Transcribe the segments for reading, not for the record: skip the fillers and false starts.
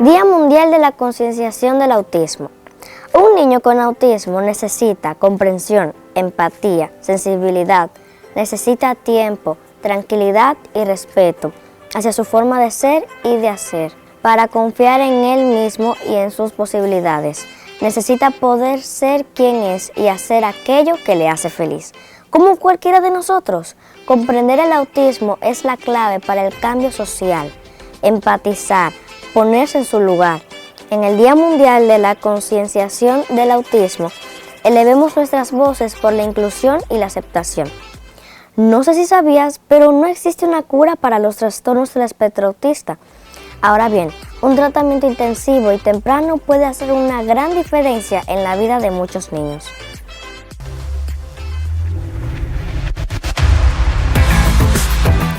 Día Mundial de la Concienciación del Autismo. Un niño con autismo necesita comprensión, empatía, sensibilidad, necesita tiempo, tranquilidad y respeto hacia su forma de ser y de hacer, para confiar en él mismo y en sus posibilidades. Necesita poder ser quien es y hacer aquello que le hace feliz. Como cualquiera de nosotros, comprender el autismo es la clave para el cambio social, empatizar, ponerse en su lugar. En el Día Mundial de la Concienciación del Autismo, elevemos nuestras voces por la inclusión y la aceptación. No sé si sabías, pero no existe una cura para los trastornos del espectro autista. Ahora bien, un tratamiento intensivo y temprano puede hacer una gran diferencia en la vida de muchos niños.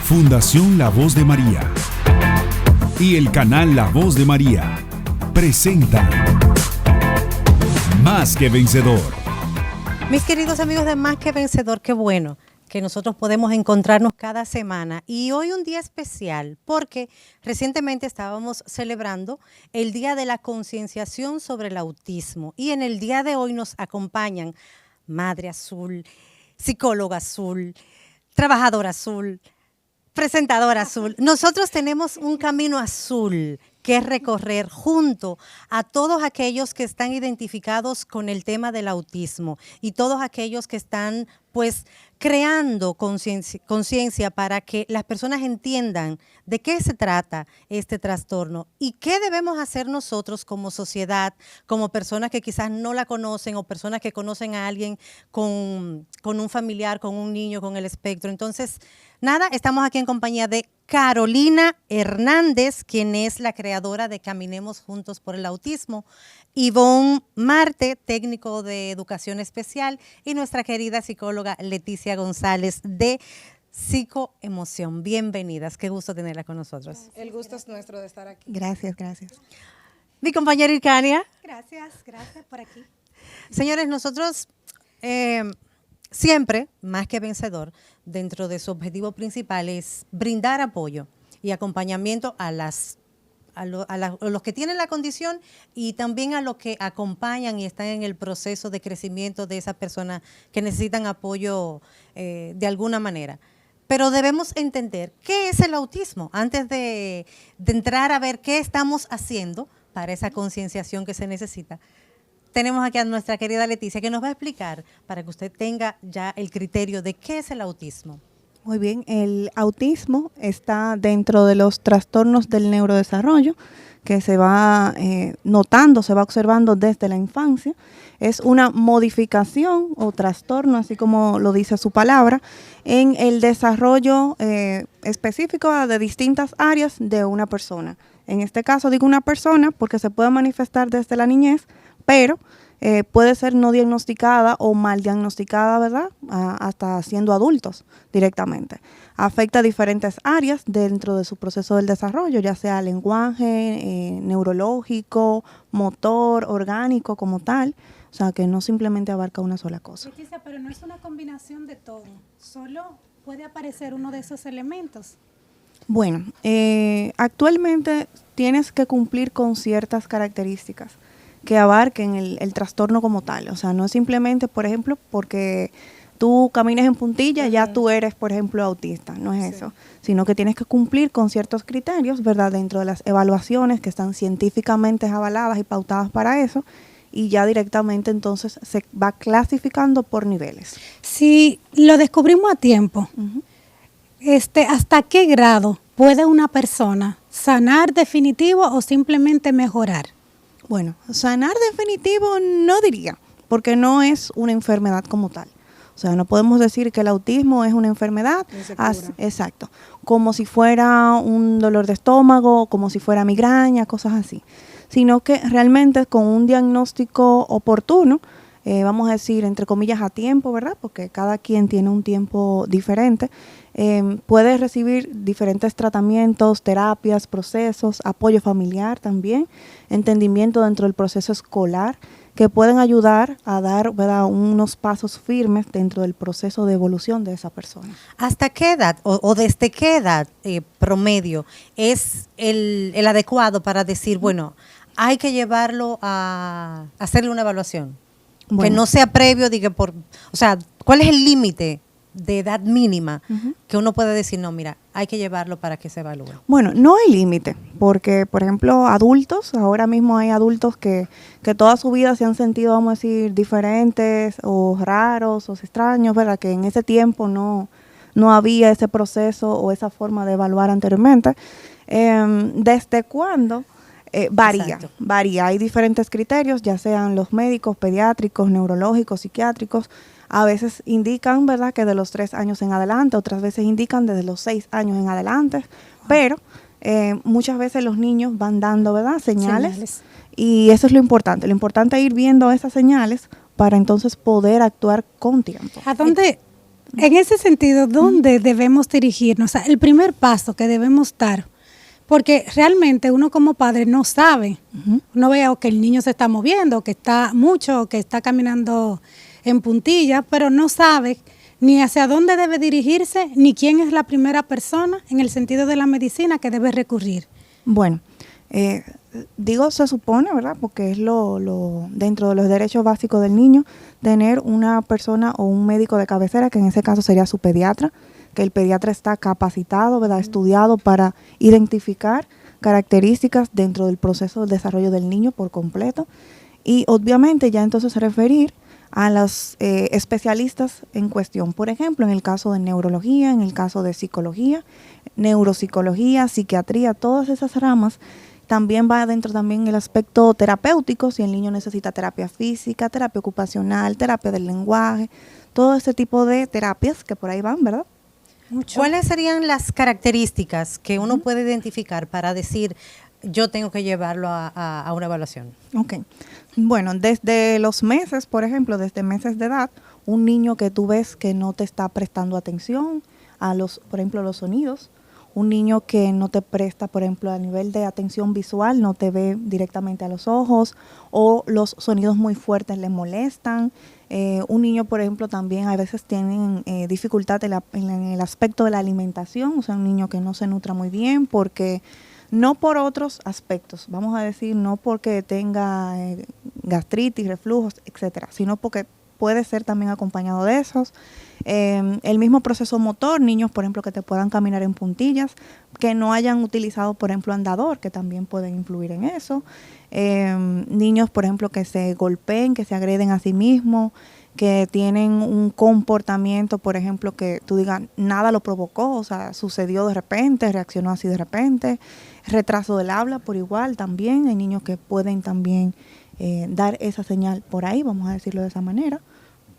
Fundación La Voz de María y el canal La Voz de María presentan Más que Vencedor. Mis queridos amigos de Más que Vencedor, qué bueno que nosotros podemos encontrarnos cada semana, y hoy un día especial porque recientemente estábamos celebrando el Día de la Concienciación sobre el Autismo, y en el día de hoy nos acompañan Madre Azul, Psicóloga Azul, Trabajadora Azul, Presentadora Azul. Nosotros tenemos un camino azul que recorrer junto a todos aquellos que están identificados con el tema del autismo y todos aquellos que están pues creando conciencia para que las personas entiendan de qué se trata este trastorno y qué debemos hacer nosotros como sociedad, como personas que quizás no la conocen o personas que conocen a alguien con un familiar, con un niño con el espectro. Entonces, nada, estamos aquí en compañía de Carolina Hernández, quien es la creadora de Caminemos Juntos por el Autismo, Ivonne Marte, técnico de educación especial, y nuestra querida psicóloga Leticia González de Psicoemoción. Bienvenidas, qué gusto tenerla con nosotros. El gusto es nuestro de estar aquí. Gracias, gracias. Mi compañera Irkania. Gracias por aquí. Señores, nosotros siempre, Más que Vencedor, dentro de su objetivo principal es brindar apoyo y acompañamiento a los que tienen la condición y también a los que acompañan y están en el proceso de crecimiento de esas personas que necesitan apoyo de alguna manera. Pero debemos entender qué es el autismo antes de entrar a ver qué estamos haciendo para esa concienciación que se necesita. Tenemos aquí a nuestra querida Leticia que nos va a explicar para que usted tenga ya el criterio de qué es el autismo. Muy bien, el autismo está dentro de los trastornos del neurodesarrollo que se va notando, se va observando desde la infancia. Es una modificación o trastorno, así como lo dice su palabra, en el desarrollo específico de distintas áreas de una persona. En este caso digo una persona porque se puede manifestar desde la niñez, pero puede ser no diagnosticada o mal diagnosticada, ¿verdad? Hasta siendo adultos directamente. Afecta diferentes áreas dentro de su proceso del desarrollo, ya sea lenguaje, neurológico, motor, orgánico como tal. O sea, que no simplemente abarca una sola cosa. Leticia, pero no es una combinación de todo. Solo puede aparecer uno de esos elementos. Bueno, actualmente tienes que cumplir con ciertas características que abarquen el trastorno como tal. O sea, no es simplemente, por ejemplo, porque tú camines en puntilla, ya tú eres, por ejemplo, autista. No es eso. Sino que tienes que cumplir con ciertos criterios, ¿verdad? Dentro de las evaluaciones que están científicamente avaladas y pautadas para eso. Y ya directamente entonces se va clasificando por niveles. Si lo descubrimos a tiempo, ¿hasta qué grado puede una persona sanar definitivo o simplemente mejorar? Bueno, sanar definitivo no diría, porque no es una enfermedad como tal. O sea, no podemos decir que el autismo es una enfermedad, exacto, como si fuera un dolor de estómago, como si fuera migraña, cosas así. Sino que realmente con un diagnóstico oportuno, vamos a decir, entre comillas, a tiempo, ¿verdad? Porque cada quien tiene un tiempo diferente. Puede recibir diferentes tratamientos, terapias, procesos, apoyo familiar también, entendimiento dentro del proceso escolar, que pueden ayudar a dar, ¿verdad?, unos pasos firmes dentro del proceso de evolución de esa persona. ¿Hasta qué edad o desde qué edad promedio es el adecuado para decir, bueno, hay que llevarlo a hacerle una evaluación? Bueno. Que no sea previo, o sea, ¿cuál es el límite de edad mínima que uno puede decir, no, mira, hay que llevarlo para que se evalúe? Bueno, no hay límite, porque, por ejemplo, adultos, ahora mismo hay adultos que toda su vida se han sentido, vamos a decir, diferentes o raros o extraños, ¿verdad? Que en ese tiempo no había ese proceso o esa forma de evaluar anteriormente. ¿Desde cuándo? Varía. Hay diferentes criterios, ya sean los médicos, pediátricos, neurológicos, psiquiátricos. A veces indican, ¿verdad?, que de los 3 años en adelante, otras veces indican desde los 6 años en adelante, pero muchas veces los niños van dando, ¿verdad?, señales. Y eso es lo importante. Lo importante es ir viendo esas señales para entonces poder actuar con tiempo. ¿A dónde, en ese sentido, dónde debemos dirigirnos? O sea, el primer paso que debemos dar, porque realmente uno como padre no sabe, no ve que el niño se está moviendo, que está mucho, que está caminando en puntilla, pero no sabe ni hacia dónde debe dirigirse, ni quién es la primera persona en el sentido de la medicina que debe recurrir. Bueno, se supone, ¿verdad?, porque es lo dentro de los derechos básicos del niño, tener una persona o un médico de cabecera, que en ese caso sería su pediatra, que el pediatra está capacitado, ¿verdad?, estudiado para identificar características dentro del proceso de desarrollo del niño por completo, y obviamente ya entonces referir a los especialistas en cuestión. Por ejemplo, en el caso de neurología, en el caso de psicología, neuropsicología, psiquiatría, todas esas ramas. También va adentro también el aspecto terapéutico, si el niño necesita terapia física, terapia ocupacional, terapia del lenguaje, todo ese tipo de terapias que por ahí van, ¿verdad? Mucho. ¿Cuáles serían las características que uno puede identificar para decir, yo tengo que llevarlo a una evaluación? Ok. Bueno, desde los meses, por ejemplo, desde meses de edad, un niño que tú ves que no te está prestando atención a por ejemplo, los sonidos, un niño que no te presta, por ejemplo, a nivel de atención visual, no te ve directamente a los ojos, o los sonidos muy fuertes le molestan. Un niño, por ejemplo, también a veces tienen dificultad en el aspecto de la alimentación, o sea, un niño que no se nutra muy bien porque no por otros aspectos, vamos a decir, no porque tenga gastritis, reflujos, etcétera, sino porque puede ser también acompañado de esos. El mismo proceso motor, niños, por ejemplo, que te puedan caminar en puntillas, que no hayan utilizado, por ejemplo, andador, que también pueden influir en eso. Niños, por ejemplo, que se golpeen, que se agreden a sí mismos, que tienen un comportamiento, por ejemplo, que tú digas, nada lo provocó, o sea, sucedió de repente, reaccionó así de repente. Retraso del habla por igual también, hay niños que pueden también dar esa señal por ahí, vamos a decirlo de esa manera.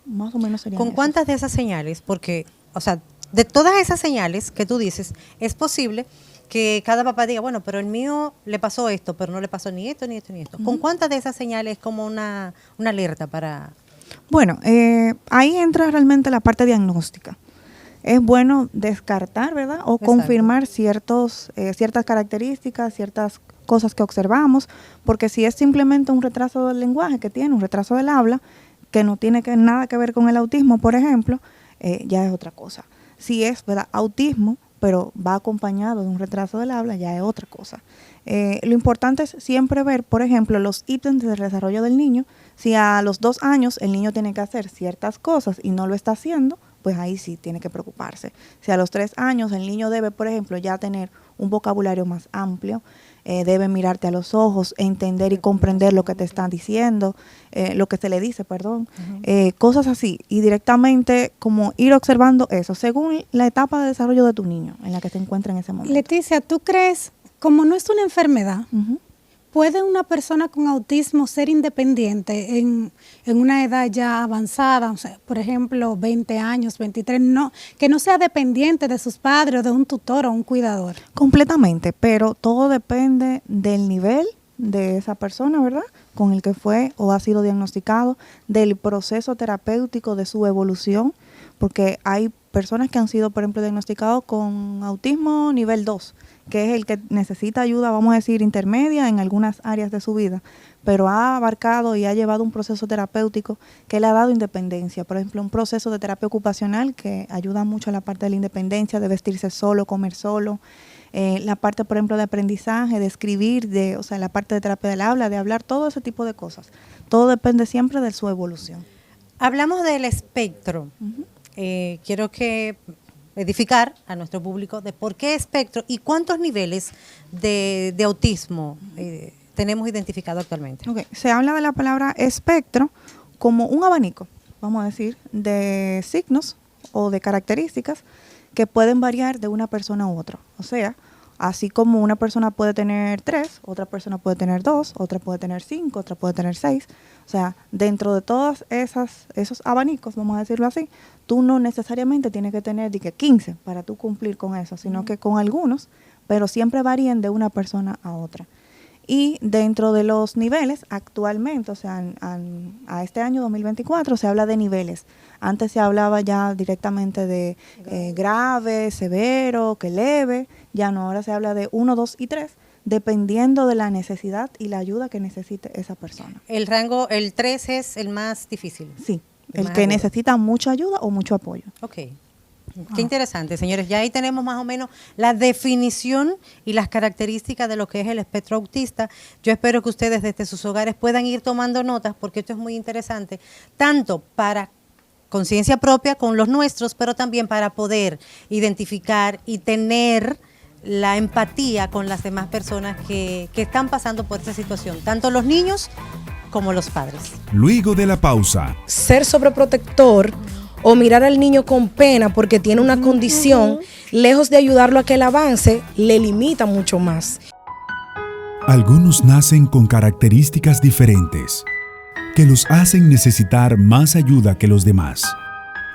Más o menos serían. ¿Con cuántas de esas señales? Porque, o sea, de todas esas señales que tú dices, es posible que cada papá diga, bueno, pero el mío le pasó esto, pero no le pasó ni esto, ni esto, ni esto. ¿Con cuántas de esas señales es como una alerta para...? Bueno, ahí entra realmente la parte diagnóstica. Es bueno descartar, ¿verdad? O confirmar ciertas características, ciertas cosas que observamos, porque si es simplemente un retraso del lenguaje que tiene, un retraso del habla, que no tiene nada que ver con el autismo, por ejemplo, ya es otra cosa. Si es, ¿verdad?, autismo, pero va acompañado de un retraso del habla, ya es otra cosa. Lo importante es siempre ver, por ejemplo, los ítems del desarrollo del niño. Si a los 2 años el niño tiene que hacer ciertas cosas y no lo está haciendo, pues ahí sí tiene que preocuparse. Si a los 3 años el niño debe, por ejemplo, ya tener un vocabulario más amplio, debe mirarte a los ojos, entender y comprender lo que te están diciendo, lo que se le dice, perdón, cosas así. Y directamente como ir observando eso, según la etapa de desarrollo de tu niño en la que se encuentra en ese momento. Leticia, ¿tú crees, como no es una enfermedad, ¿puede una persona con autismo ser independiente en una edad ya avanzada? O sea, por ejemplo, 20 años, 23, que no sea dependiente de sus padres o de un tutor o un cuidador. Completamente, pero todo depende del nivel de esa persona, ¿verdad?, con el que fue o ha sido diagnosticado, del proceso terapéutico, de su evolución, porque hay personas que han sido, por ejemplo, diagnosticados con autismo nivel 2, que es el que necesita ayuda, vamos a decir, intermedia en algunas áreas de su vida, pero ha abarcado y ha llevado un proceso terapéutico que le ha dado independencia. Por ejemplo, un proceso de terapia ocupacional que ayuda mucho a la parte de la independencia, de vestirse solo, comer solo, la parte, por ejemplo, de aprendizaje, de escribir, o sea, la parte de terapia del habla, de hablar, todo ese tipo de cosas. Todo depende siempre de su evolución. Hablamos del espectro. Quiero edificar a nuestro público de por qué espectro y cuántos niveles de autismo tenemos identificado actualmente. Okay. Se habla de la palabra espectro como un abanico, vamos a decir, de signos o de características que pueden variar de una persona u otra. O sea, así como una persona puede tener 3, otra persona puede tener 2, otra puede tener 5, otra puede tener 6. O sea, dentro de todos esos abanicos, vamos a decirlo así, tú no necesariamente tienes que tener 15 para tú cumplir con eso, sino que con algunos, pero siempre varían de una persona a otra. Y dentro de los niveles, actualmente, o sea, a este año 2024 se habla de niveles. Antes se hablaba ya directamente de grave, severo, que leve. Ya no, ahora se habla de 1, 2 y 3, dependiendo de la necesidad y la ayuda que necesite esa persona. El rango, el 3 es el más difícil. Sí, el que necesita mucha ayuda o mucho apoyo. Ok. Qué interesante, señores. Ya ahí tenemos más o menos la definición y las características de lo que es el espectro autista. Yo espero que ustedes desde sus hogares puedan ir tomando notas, porque esto es muy interesante, tanto para conciencia propia con los nuestros, pero también para poder identificar y tener la empatía con las demás personas que están pasando por esa situación, tanto los niños como los padres. Luego de la pausa, Ser sobreprotector o mirar al niño con pena porque tiene una condición, lejos de ayudarlo a que él avance, le limita mucho más. algunos nacen con características diferentes que los hacen necesitar más ayuda que los demás.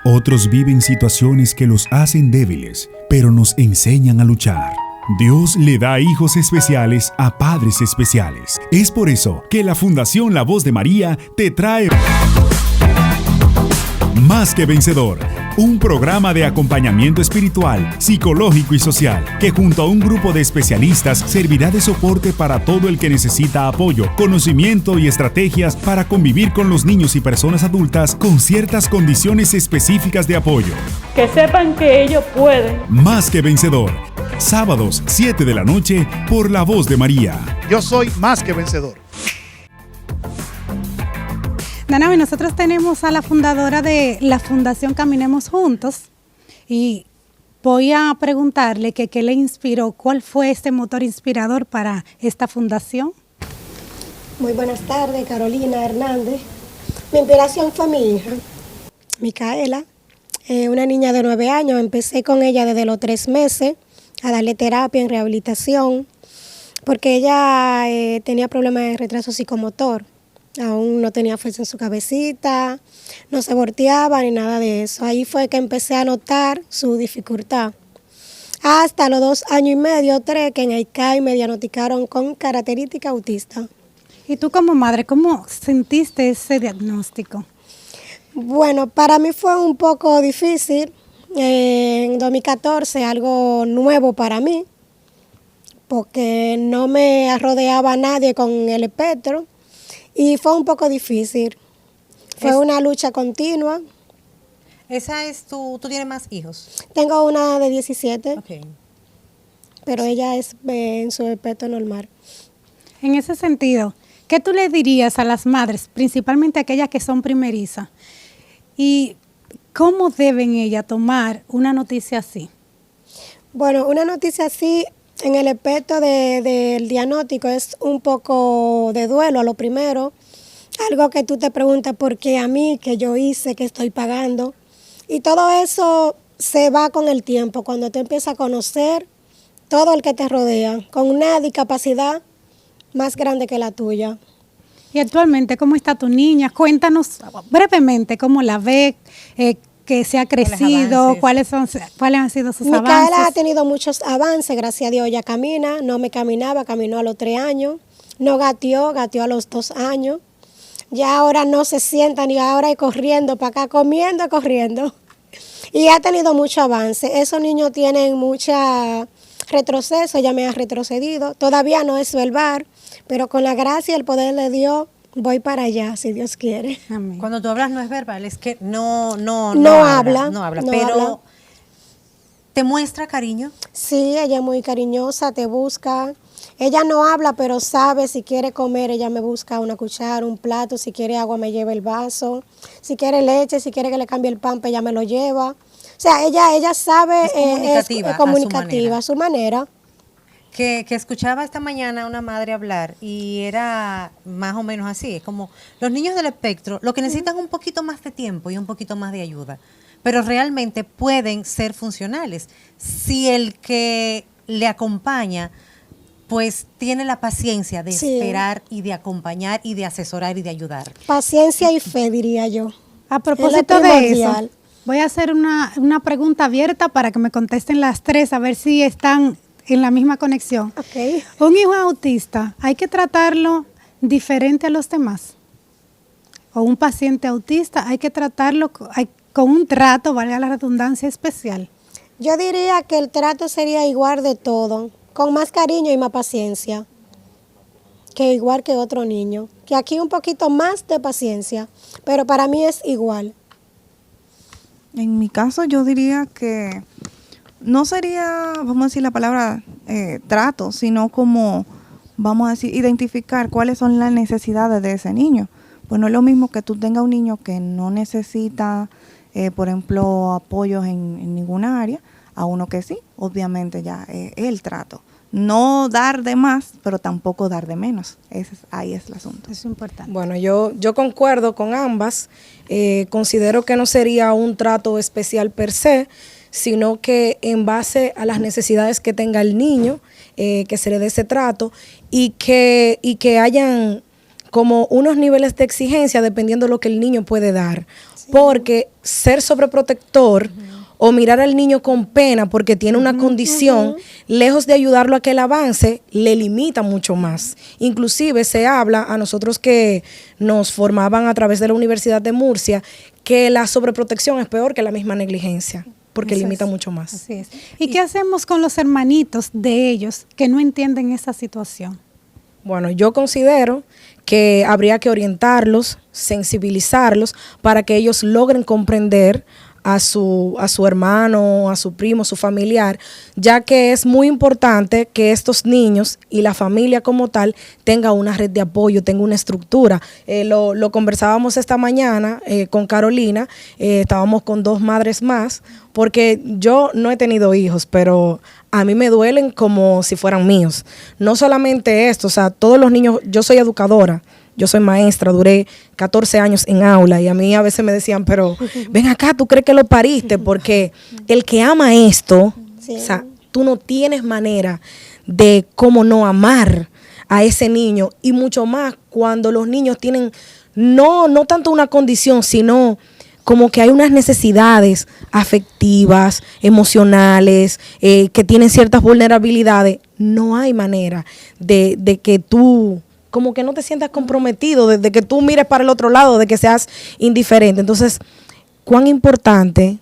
Otros viven situaciones que los hacen débiles, pero nos enseñan a luchar. Dios le da hijos especiales a padres especiales. Es por eso que la Fundación La Voz de María te trae Más que Vencedor, un programa de acompañamiento espiritual, psicológico y social, que junto a un grupo de especialistas servirá de soporte para todo el que necesita apoyo, conocimiento y estrategias para convivir con los niños y personas adultas con ciertas condiciones específicas de apoyo. Que sepan que ellos pueden. Más que Vencedor, sábados 7 de la noche por La Voz de María. Yo soy más que vencedor. Danavi, nosotros tenemos a la fundadora de la Fundación Caminemos Juntos y voy a preguntarle que qué le inspiró, cuál fue este motor inspirador para esta fundación. Muy buenas tardes, Carolina Hernández. Mi inspiración fue mi hija, Micaela, una niña de 9 años. Empecé con ella desde los 3 meses a darle terapia en rehabilitación porque ella tenía problemas de retraso psicomotor. Aún no tenía fuerza en su cabecita, no se volteaba ni nada de eso. Ahí fue que empecé a notar su dificultad. Hasta los 2 años y medio, 3, que en AICAI me diagnosticaron con característica autista. Y tú como madre, ¿cómo sentiste ese diagnóstico? Bueno, para mí fue un poco difícil. En 2014, algo nuevo para mí, porque no me rodeaba nadie con el espectro. Y fue un poco difícil. Fue una lucha continua. Esa es ¿tú tienes más hijos? Tengo una de 17, Okay. pero ella es en su espectro normal. En ese sentido, ¿qué tú le dirías a las madres, principalmente aquellas que son primerizas? ¿Y cómo deben ellas tomar una noticia así? Bueno, una noticia así en el espectro del diagnóstico es un poco de duelo a lo primero. Algo que tú te preguntas por qué a mí, qué yo hice, qué estoy pagando. Y todo eso se va con el tiempo, cuando tú empiezas a conocer todo el que te rodea, con una discapacidad más grande que la tuya. Y actualmente, ¿cómo está tu niña? Cuéntanos brevemente cómo la ve, que se ha crecido, cuáles han sido sus avances. Micaela ha tenido muchos avances, gracias a Dios. Ella camina, no me caminaba, caminó a los 3 años. No gateó a los 2 años. Ya ahora no se sienta ni ahora es corriendo para acá, comiendo. y ha tenido mucho avance. Esos niños tienen mucha retroceso, ya me ha retrocedido. Todavía no es verbal, pero con la gracia y el poder de Dios voy para allá, si Dios quiere. Amén. Cuando tú hablas no es verbal, es que no habla, pero habla. ¿te muestra cariño? Sí, ella es muy cariñosa, te busca. Ella no habla, pero sabe si quiere comer, ella me busca una cuchara, un plato, si quiere agua me lleva el vaso, si quiere leche, si quiere que le cambie el pan, pues ella me lo lleva. O sea, ella sabe, Es comunicativa, a su manera. Que escuchaba esta mañana a una madre hablar y era más o menos así, es como los niños del espectro lo que necesitan un poquito más de tiempo y un poquito más de ayuda, pero realmente pueden ser funcionales si el que le acompaña pues tiene la paciencia de esperar y de acompañar y de asesorar y de ayudar. Paciencia y fe, diría yo. A propósito de eso, voy a hacer una pregunta abierta para que me contesten las tres, a ver si están en la misma conexión. Okay. Un hijo autista, ¿hay que tratarlo diferente a los demás? O un paciente autista, ¿hay que tratarlo con un trato, valga la redundancia, especial? Yo diría que el trato sería igual de todo, con más cariño y más paciencia, que igual que otro niño. Que aquí un poquito más de paciencia, pero para mí es igual. En mi caso yo diría que no sería, vamos a decir la palabra trato, sino como, vamos a decir, identificar cuáles son las necesidades de ese niño. Pues no es lo mismo que tú tengas un niño que no necesita, por ejemplo, apoyos en ninguna área, a uno que sí, obviamente ya el trato. No dar de más, pero tampoco dar de menos. Ahí es el asunto. Eso es importante. Bueno, yo concuerdo con ambas. Considero que no sería un trato especial per se, sino que en base a las necesidades que tenga el niño, que se le dé ese trato y que hayan como unos niveles de exigencia dependiendo de lo que el niño puede dar. Sí. Porque ser sobreprotector o mirar al niño con pena porque tiene una condición, lejos de ayudarlo a que él avance, le limita mucho más. Inclusive se habla, a nosotros que nos formaban a través de la Universidad de Murcia, que la sobreprotección es peor que la misma negligencia, porque limita mucho más. Así es. ¿Y qué hacemos con los hermanitos de ellos que no entienden esa situación? Bueno, yo considero que habría que orientarlos, sensibilizarlos para que ellos logren comprender a su hermano, a su primo, su familiar, ya que es muy importante que estos niños y la familia como tal tenga una red de apoyo, tenga una estructura. Lo conversábamos esta mañana con Carolina, estábamos con 2 madres más, porque yo no he tenido hijos, pero a mí me duelen como si fueran míos. No solamente esto, o sea, todos los niños, yo soy educadora, yo soy maestra, duré 14 años en aula y a mí a veces me decían, pero ven acá, ¿tú crees que lo pariste? Porque el que ama esto, o sea, tú no tienes manera de cómo no amar a ese niño y mucho más cuando los niños tienen no tanto una condición, sino como que hay unas necesidades afectivas, emocionales, que tienen ciertas vulnerabilidades. No hay manera de que tú como que no te sientas comprometido, de que tú mires para el otro lado, de que seas indiferente. Entonces, cuán importante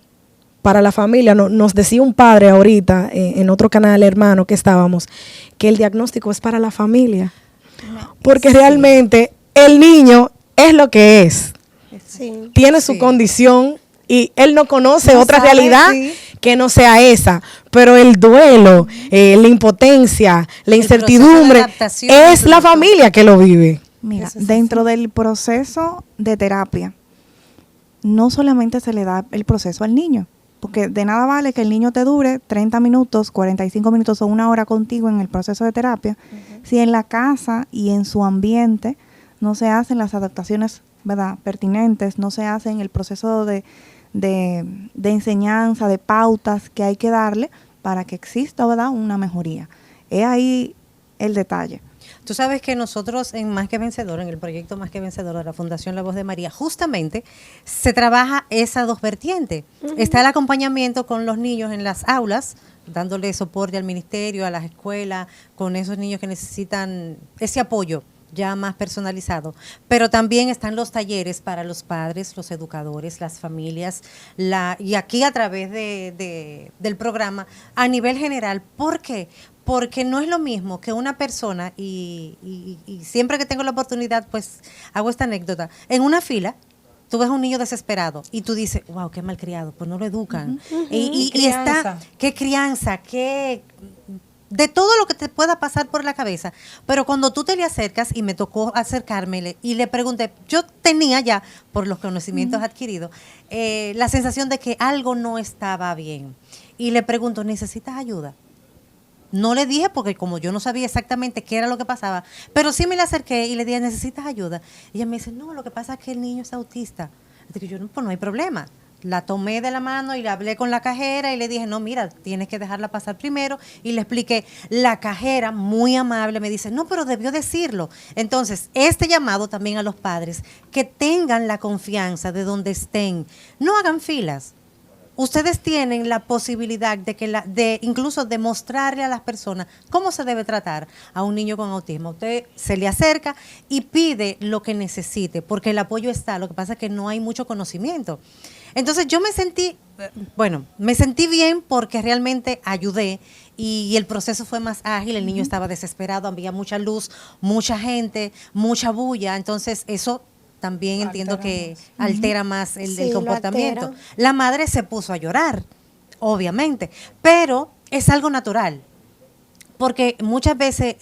para la familia, nos decía un padre ahorita en otro canal hermano que estábamos, que el diagnóstico es para la familia. Porque realmente el niño es lo que es. Sí. Tiene su condición y él no conoce otra realidad que no sea esa, pero el duelo, la impotencia, la incertidumbre, es la familia que lo vive. Mira, dentro del proceso de terapia, no solamente se le da el proceso al niño, porque de nada vale que el niño te dure 30 minutos, 45 minutos o 1 hora contigo en el proceso de terapia, si en la casa y en su ambiente no se hacen las adaptaciones, ¿verdad?, pertinentes, no se hacen el proceso de enseñanza, de pautas que hay que darle para que exista, ¿verdad?, una mejoría. Es ahí el detalle. Tú sabes que nosotros en Más que Vencedor, en el proyecto Más que Vencedor de la Fundación La Voz de María, justamente se trabaja esas 2 vertientes. Está el acompañamiento con los niños en las aulas, dándole soporte al ministerio, a las escuelas, con esos niños que necesitan ese apoyo ya más personalizado, pero también están los talleres para los padres, los educadores, las familias, y aquí a través del programa a nivel general. ¿Por qué? Porque no es lo mismo que una persona, y siempre que tengo la oportunidad, pues hago esta anécdota, en una fila, tú ves a un niño desesperado y tú dices, wow, qué malcriado, pues no lo educan. Y está, qué crianza, qué... de todo lo que te pueda pasar por la cabeza, pero cuando tú te le acercas, y me tocó acercarme y le pregunté, yo tenía ya, por los conocimientos adquiridos, la sensación de que algo no estaba bien, y le pregunto, ¿necesitas ayuda? No le dije porque como yo no sabía exactamente qué era lo que pasaba, pero sí me le acerqué y le dije, ¿necesitas ayuda? Y ella me dice, no, lo que pasa es que el niño es autista. Así yo, pues no hay problema. La tomé de la mano y le hablé con la cajera y le dije, no, mira, tienes que dejarla pasar primero. Y le expliqué. La cajera, muy amable, me dice, no, pero debió decirlo. Entonces, este llamado también a los padres, que tengan la confianza de donde estén. No hagan filas. Ustedes tienen la posibilidad de incluso de mostrarle a las personas cómo se debe tratar a un niño con autismo. Usted se le acerca y pide lo que necesite, porque el apoyo está. Lo que pasa es que no hay mucho conocimiento. Entonces yo me sentí bien porque realmente ayudé y el proceso fue más ágil. El niño estaba desesperado, había mucha luz, mucha gente, mucha bulla. Entonces eso también entiendo que altera más el comportamiento. La madre se puso a llorar, obviamente, pero es algo natural, porque muchas veces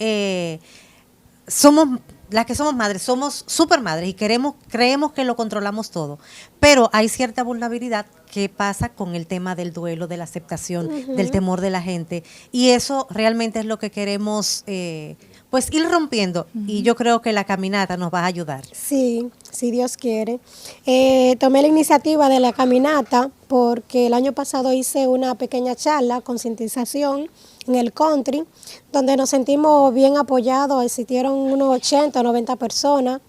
las que somos madres, somos super madres y creemos que lo controlamos todo, pero hay cierta vulnerabilidad que pasa con el tema del duelo, de la aceptación, del temor de la gente, y eso realmente es lo que queremos pues ir rompiendo, y yo creo que la caminata nos va a ayudar. Sí, si Dios quiere. Tomé la iniciativa de la caminata porque el año pasado hice una pequeña charla, concientización, en el country, donde nos sentimos bien apoyados. Existieron unos 80 o 90 personas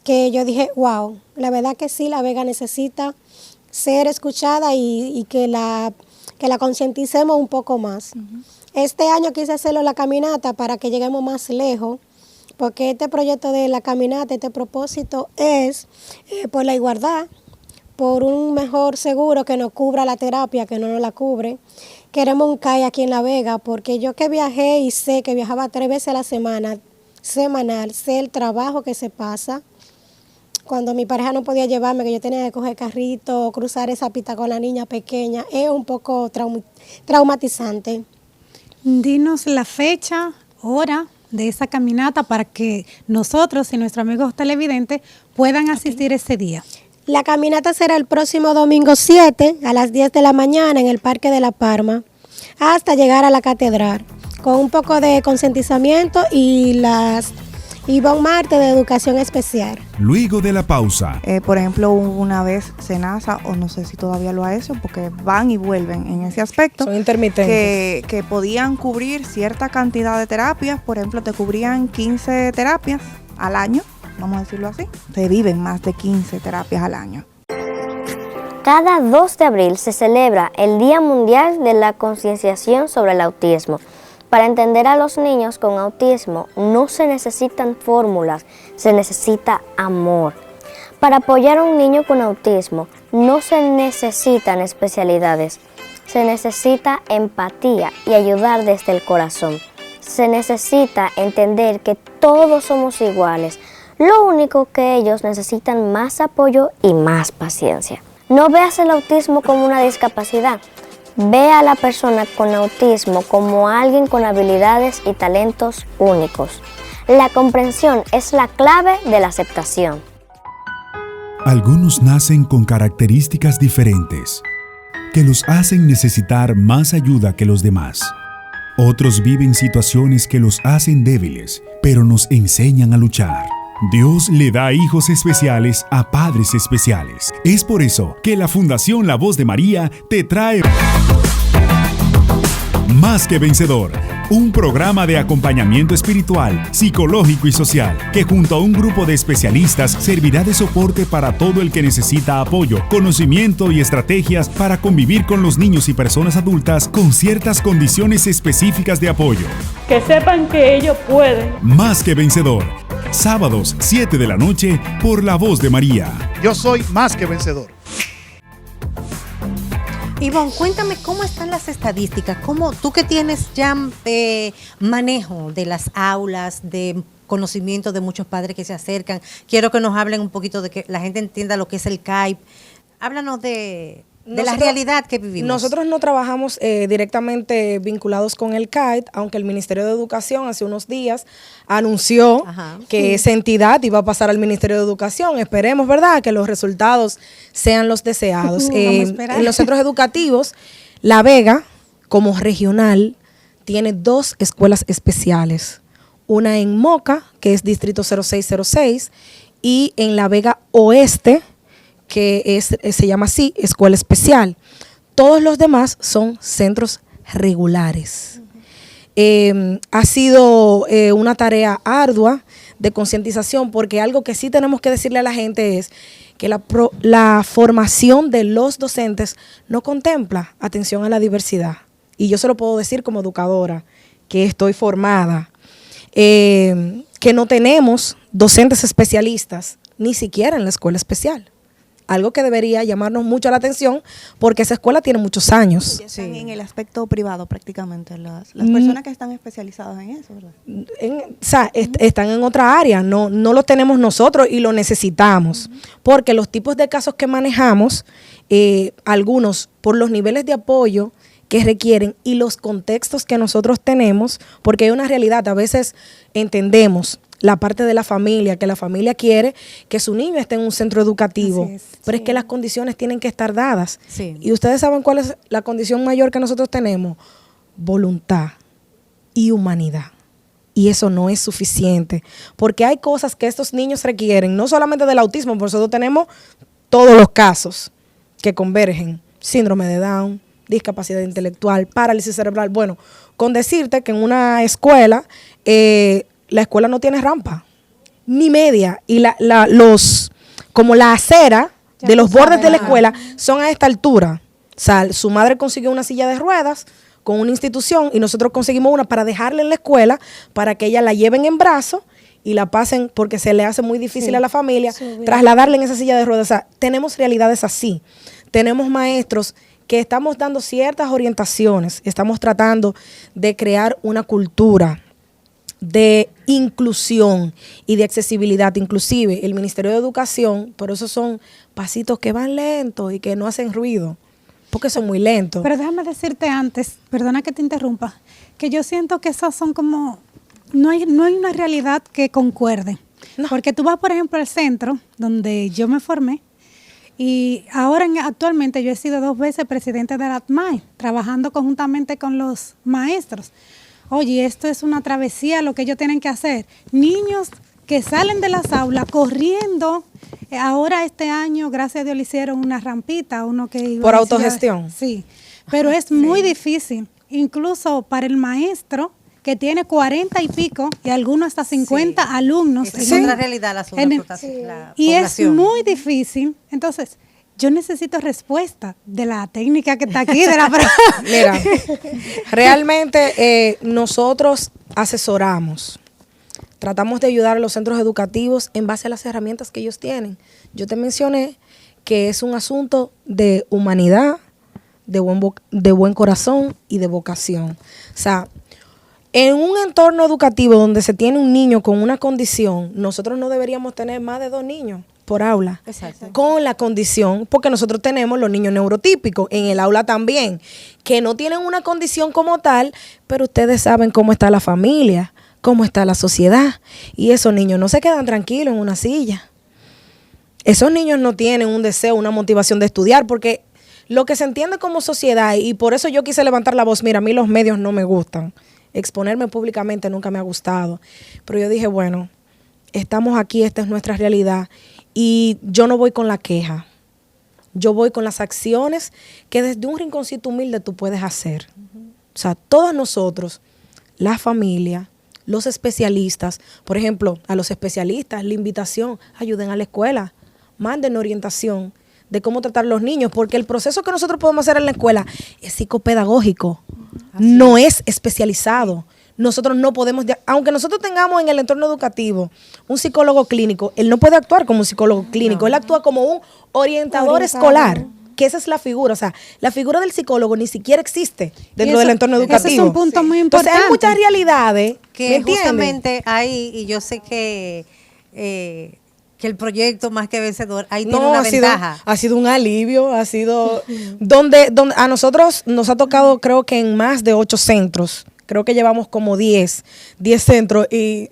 que yo dije, wow, la verdad que sí, La Vega necesita ser escuchada y que la concienticemos un poco más. Este año quise hacerlo la caminata para que lleguemos más lejos, porque este proyecto de la caminata, este propósito es por la igualdad, por un mejor seguro que nos cubra la terapia, que no nos la cubre. Queremos un CAI aquí en La Vega, porque yo que viajé y sé que viajaba 3 veces a la semana, semanal, sé el trabajo que se pasa. Cuando mi pareja no podía llevarme, que yo tenía que coger carrito, cruzar esa pista con la niña pequeña, es un poco traumatizante. Dinos la fecha, hora de esa caminata para que nosotros y nuestros amigos televidentes puedan asistir ese día. La caminata será el próximo domingo 7 a las 10 de la mañana en el Parque de La Palma, hasta llegar a la catedral, con un poco de concientizamiento y un martes de educación especial. Luego de la pausa. Por ejemplo, una vez SENASA, o no sé si todavía lo ha hecho, porque van y vuelven en ese aspecto. Son intermitentes. Que podían cubrir cierta cantidad de terapias. Por ejemplo, te cubrían 15 terapias al año, vamos a decirlo así. Se viven más de 15 terapias al año. Cada 2 de abril se celebra el Día Mundial de la Concienciación sobre el Autismo. Para entender a los niños con autismo no se necesitan fórmulas, se necesita amor. Para apoyar a un niño con autismo no se necesitan especialidades, se necesita empatía y ayudar desde el corazón. Se necesita entender que todos somos iguales, lo único que ellos necesitan más apoyo y más paciencia. No veas el autismo como una discapacidad. Ve a la persona con autismo como alguien con habilidades y talentos únicos. La comprensión es la clave de la aceptación. Algunos nacen con características diferentes que los hacen necesitar más ayuda que los demás. Otros viven situaciones que los hacen débiles, pero nos enseñan a luchar. Dios le da hijos especiales a padres especiales. Es por eso que la Fundación La Voz de María te trae Más que Vencedor, un programa de acompañamiento espiritual, psicológico y social, que junto a un grupo de especialistas servirá de soporte para todo el que necesita apoyo, conocimiento y estrategias para convivir con los niños y personas adultas con ciertas condiciones específicas de apoyo. Que sepan que ellos pueden. Más que Vencedor, Sábados, 7 de la noche, por La Voz de María. Yo soy más que vencedor. Ivonne, cuéntame cómo están las estadísticas, cómo tú que tienes ya manejo de las aulas, de conocimiento de muchos padres que se acercan. Quiero que nos hablen un poquito de que la gente entienda lo que es el CAIP. Háblanos de la realidad que vivimos. Nosotros no trabajamos directamente vinculados con el CAIP, aunque el Ministerio de Educación hace unos días anunció que esa entidad iba a pasar al Ministerio de Educación. Esperemos, ¿verdad?, que los resultados sean los deseados. En los centros educativos, La Vega, como regional, tiene 2 escuelas especiales. Una en Moca, que es Distrito 0606, y en La Vega Oeste, que se llama así, escuela especial. Todos los demás son centros regulares. Ha sido una tarea ardua de concientización, porque algo que sí tenemos que decirle a la gente es que la formación de los docentes no contempla atención a la diversidad. Y yo se lo puedo decir como educadora, que estoy formada, que no tenemos docentes especialistas, ni siquiera en la escuela especial. Algo que debería llamarnos mucho la atención, porque esa escuela tiene muchos años. Ya están en el aspecto privado prácticamente, las personas que están especializadas en eso, ¿verdad? Están en otra área, no lo tenemos nosotros y lo necesitamos, porque los tipos de casos que manejamos, algunos por los niveles de apoyo que requieren y los contextos que nosotros tenemos, porque hay una realidad, a veces entendemos la parte de la familia, que la familia quiere que su niño esté en un centro educativo, pero es que las condiciones tienen que estar dadas. Y ustedes saben cuál es la condición mayor que nosotros tenemos: voluntad y humanidad. Y eso no es suficiente, porque hay cosas que estos niños requieren, no solamente del autismo, por nosotros tenemos todos los casos que convergen: síndrome de Down, discapacidad intelectual, parálisis cerebral. Bueno, con decirte que en una escuela, la escuela no tiene rampa, ni media, y como la acera de los bordes de la escuela son a esta altura. O sea, su madre consiguió una silla de ruedas con una institución y nosotros conseguimos una para dejarla en la escuela, para que ella la lleven en brazos y la pasen, porque se le hace muy difícil a la familia trasladarla en esa silla de ruedas. O sea, tenemos realidades así. Tenemos maestros que estamos dando ciertas orientaciones, estamos tratando de crear una cultura de inclusión y de accesibilidad. Inclusive el Ministerio de Educación, pero esos son pasitos que van lentos y que no hacen ruido, porque son muy lentos. Pero déjame decirte antes, perdona que te interrumpa, que yo siento que esas son como, no hay una realidad que concuerde. No. Porque tú vas, por ejemplo, al centro donde yo me formé, y ahora actualmente yo he sido 2 veces presidente de la ATMAI, trabajando conjuntamente con los maestros. Oye, esto es una travesía lo que ellos tienen que hacer. Niños que salen de las aulas corriendo. Ahora este año, gracias a Dios, le hicieron una rampita, uno que iba por autogestión. Sí, pero es muy difícil, incluso para el maestro que tiene 40 y pico y algunos hasta 50 alumnos. Es otra realidad la y es muy difícil. Entonces, yo necesito respuesta de la técnica que está aquí, de la Mira, realmente nosotros asesoramos, tratamos de ayudar a los centros educativos en base a las herramientas que ellos tienen. Yo te mencioné que es un asunto de humanidad, de buen corazón y de vocación. O sea, en un entorno educativo donde se tiene un niño con una condición, nosotros no deberíamos tener más de 2 niños por aula. Exacto. Con la condición, porque nosotros tenemos los niños neurotípicos en el aula también, que no tienen una condición como tal, pero ustedes saben cómo está la familia, cómo está la sociedad, y esos niños no se quedan tranquilos en una silla. Esos niños no tienen un deseo, una motivación de estudiar, porque lo que se entiende como sociedad, y por eso yo quise levantar la voz, mira, a mí los medios no me gustan, exponerme públicamente nunca me ha gustado, pero yo dije, bueno, estamos aquí, esta es nuestra realidad, y yo no voy con la queja, yo voy con las acciones que desde un rinconcito humilde tú puedes hacer. O sea, todos nosotros, la familia, los especialistas, por ejemplo, a los especialistas, la invitación, ayuden a la escuela, manden orientación de cómo tratar a los niños, porque el proceso que nosotros podemos hacer en la escuela es psicopedagógico, no es especializado. nosotros no podemos, aunque nosotros tengamos en el entorno educativo un psicólogo clínico, él no puede actuar como un psicólogo clínico, él actúa como un orientador escolar, que esa es la figura, o sea, la figura del psicólogo ni siquiera existe dentro del entorno educativo. Ese es un punto muy importante. Entonces hay muchas realidades que justamente ahí, y yo sé que el proyecto Más que Vencedor ahí tiene una ventaja. Ha sido un alivio, ha sido donde a nosotros nos ha tocado, creo que en más de 8 centros, creo que llevamos como 10 centros, y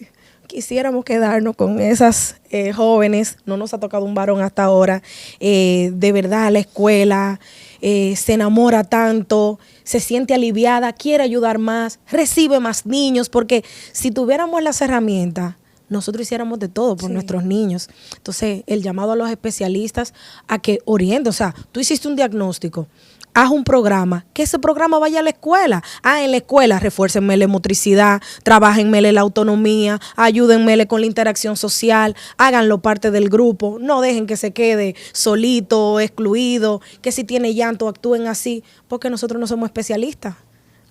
quisiéramos quedarnos con esas jóvenes. No nos ha tocado un varón hasta ahora. De verdad, la escuela se enamora tanto, se siente aliviada, quiere ayudar más, recibe más niños, porque si tuviéramos las herramientas, nosotros hiciéramos de todo por nuestros niños. Entonces, el llamado a los especialistas a que orienten. O sea, tú hiciste un diagnóstico, haz un programa, que ese programa vaya a la escuela. En la escuela refuércenmele la motricidad, trabájenmele la autonomía, ayúdenmele con la interacción social, háganlo parte del grupo, no dejen que se quede solito, excluido, que si tiene llanto actúen así, porque nosotros no somos especialistas.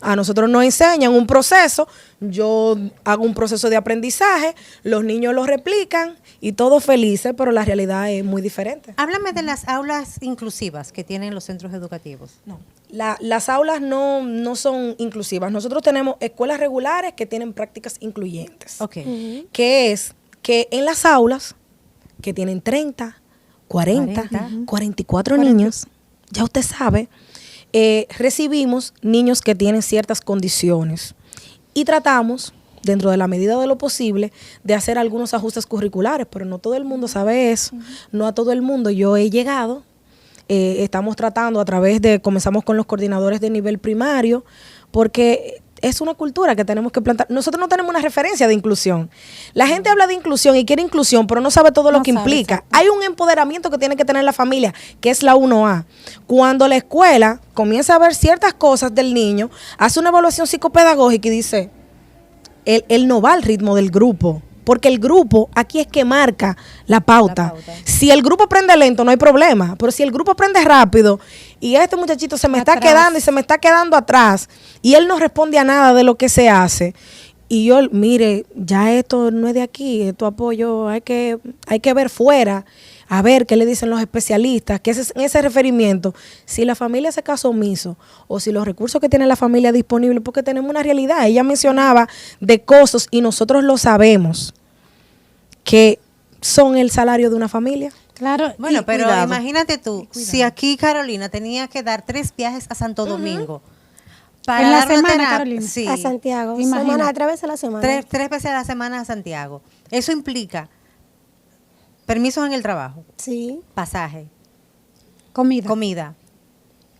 A nosotros nos enseñan un proceso, yo hago un proceso de aprendizaje, los niños lo replican y todos felices, pero la realidad es muy diferente. Háblame de las aulas inclusivas que tienen los centros educativos. No, las aulas no son inclusivas. Nosotros tenemos escuelas regulares que tienen prácticas incluyentes. Okay. Que es que en las aulas que tienen 30, 40, 44 niños, ya usted sabe, recibimos niños que tienen ciertas condiciones y tratamos, dentro de la medida de lo posible, de hacer algunos ajustes curriculares, pero no todo el mundo sabe eso, no a todo el mundo. Yo he llegado, estamos tratando comenzamos con los coordinadores de nivel primario, porque es una cultura que tenemos que plantar. Nosotros no tenemos una referencia de inclusión. La gente habla de inclusión y quiere inclusión, pero no sabe todo lo que implica. Exacto. Hay un empoderamiento que tiene que tener la familia, que es la 1A. Cuando la escuela comienza a ver ciertas cosas del niño, hace una evaluación psicopedagógica y dice, él no va al ritmo del grupo, porque el grupo aquí es que marca la pauta. Si el grupo prende lento, no hay problema, pero si el grupo prende rápido y este muchachito se me está quedando y se me está quedando atrás y él no responde a nada de lo que se hace, y yo, mire, ya esto no es de aquí, esto apoyo, hay que ver fuera, a ver qué le dicen los especialistas, que en ese referimiento, si la familia hace caso omiso o si los recursos que tiene la familia disponibles, porque tenemos una realidad. Ella mencionaba de costos y nosotros lo sabemos, que son el salario de una familia. Claro, bueno, pero cuidado. Imagínate tú, si aquí Carolina tenía que dar 3 viajes a Santo Domingo, para en la dar una semana, terapia, Carolina. sí, a Santiago, Imagina. a través de la semana. 3 veces a la semana a Santiago. Eso implica permisos en el trabajo, sí, pasaje, comida,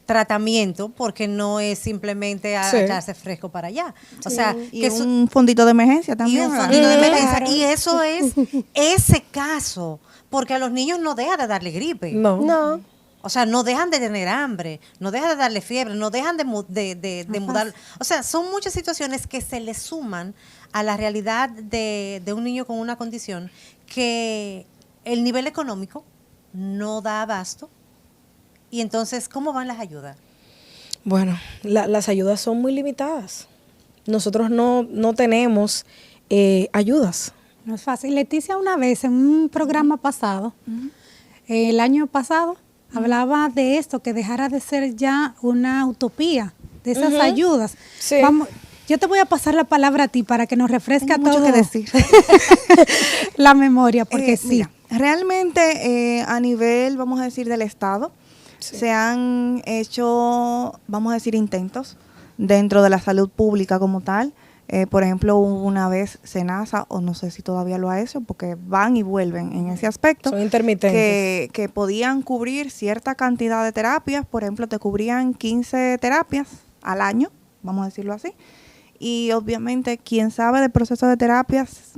tratamiento, porque no es simplemente echarse fresco para allá. O sea, y que un fondito de emergencia también. Y un fondito de emergencia. Claro. Y eso es ese caso, porque a los niños no deja de darle gripe. No. O sea, no dejan de tener hambre, no dejan de darle fiebre, no dejan de mudar. O sea, son muchas situaciones que se le suman a la realidad de un niño con una condición que el nivel económico no da abasto. Y entonces, ¿cómo van las ayudas? Bueno, las ayudas son muy limitadas. Nosotros no tenemos ayudas. No es fácil. Leticia una vez en un programa pasado, el año pasado, hablaba de esto, que dejara de ser ya una utopía, de esas ayudas. Sí. Vamos, yo te voy a pasar la palabra a ti para que nos refresque Tengo mucho todo que decir. la memoria, porque sí. Mira, realmente a nivel, vamos a decir, del Estado, se han hecho, vamos a decir, intentos dentro de la salud pública como tal. Por ejemplo, una vez SENASA, o no sé si todavía lo ha hecho, porque van y vuelven en ese aspecto. Son intermitentes. Que podían cubrir cierta cantidad de terapias. Por ejemplo, te cubrían 15 terapias al año, vamos a decirlo así. Y obviamente, quien sabe del proceso de terapias,